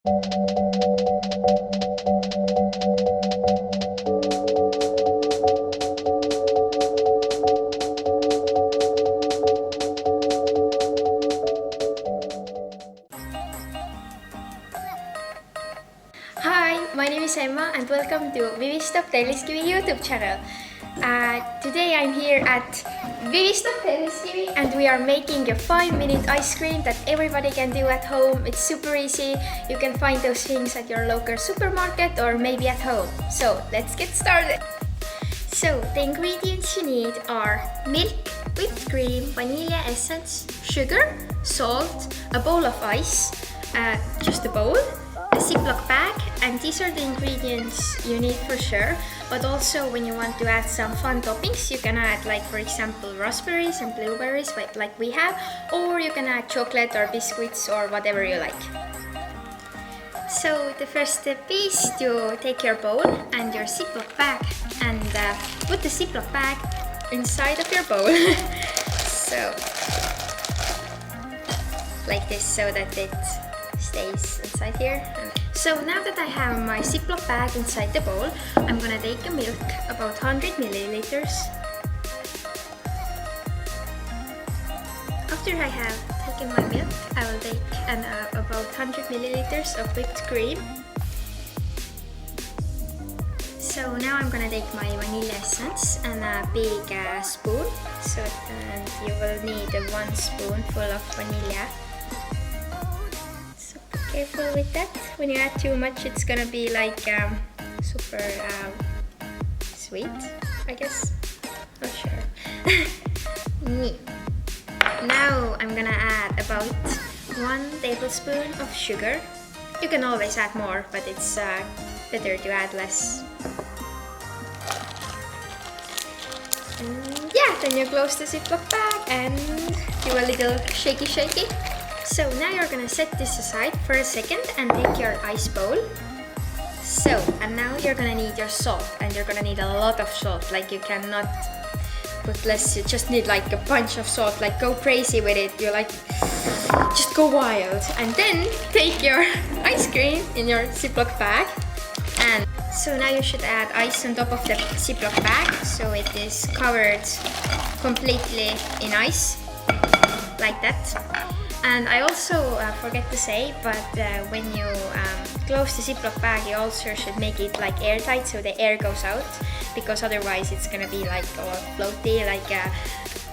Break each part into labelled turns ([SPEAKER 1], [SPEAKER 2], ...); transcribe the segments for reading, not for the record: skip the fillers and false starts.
[SPEAKER 1] Hi, my name is Emma and welcome to VIVISTOP Telliskivi YouTube channel. Today I'm here at VIVISTOP Telliskivi and we are making a 5-minute ice cream that everybody can do at home. It's super easy. You can find those things at your local supermarket or maybe at home. So let's get started. So the ingredients you need are milk, whipped cream, vanilla essence, sugar, salt, a bowl of ice, just a bowl, a Ziploc bag, and these are the ingredients you need for sure. But also when you want to add some fun toppings, you can add, like for example, raspberries and blueberries like we have, or you can add chocolate or biscuits or whatever you like. So the first step is to take your bowl and your Ziploc bag and put the Ziploc bag inside of your bowl. So like this, so that it stays inside here. So now that I have my Ziploc bag inside the bowl, I'm gonna take a milk, about 100 milliliters. After I have taken my milk, I will take about 100 milliliters of whipped cream. So now I'm gonna take my vanilla essence and a big spoon. So you will need 1 spoonful of vanilla. So be careful with that. When you add too much, it's gonna be like super sweet, I guess. Not sure. Now I'm gonna add about 1 tablespoon of sugar. You can always add more, but it's better to add less. And yeah, then you close the Ziploc bag and do a little shaky. So now you're gonna set this aside for a second and take your ice bowl. So, and now you're gonna need your salt, and you're gonna need a lot of salt. Like you cannot put less, you just need like a bunch of salt, like go crazy with it. You like, just go wild. And then take your ice cream in your Ziploc bag. And so now you should add ice on top of the Ziploc bag, so it is covered completely in ice, like that. And I also forget to say, but when you close the Ziploc bag, you also should make it like airtight, so the air goes out, because otherwise it's gonna be like all floaty, like a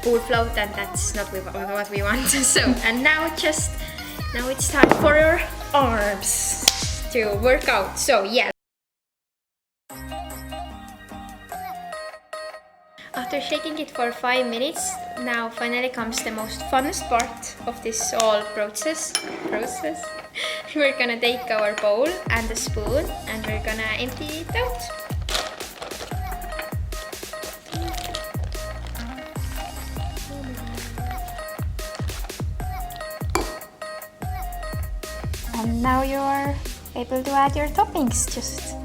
[SPEAKER 1] pool float, and that's not what we want. So, and now it's time for your arms to work out. So yeah. After shaking it for 5 minutes, now finally comes the most funnest part of this whole process. We're gonna take our bowl and the spoon and we're gonna empty it out. And now you're able to add your toppings. Just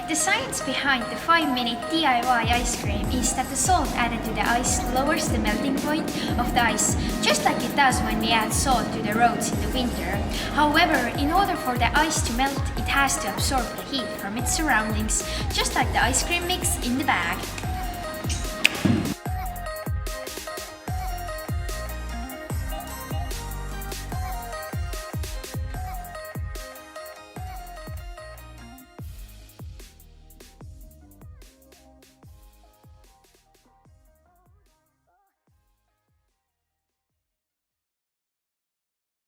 [SPEAKER 1] the science behind the 5-minute DIY ice cream is that the salt added to the ice lowers the melting point of the ice, just like it does when we add salt to the roads in the winter. However, in order for the ice to melt, it has to absorb the heat from its surroundings, just like the ice cream mix in the bag.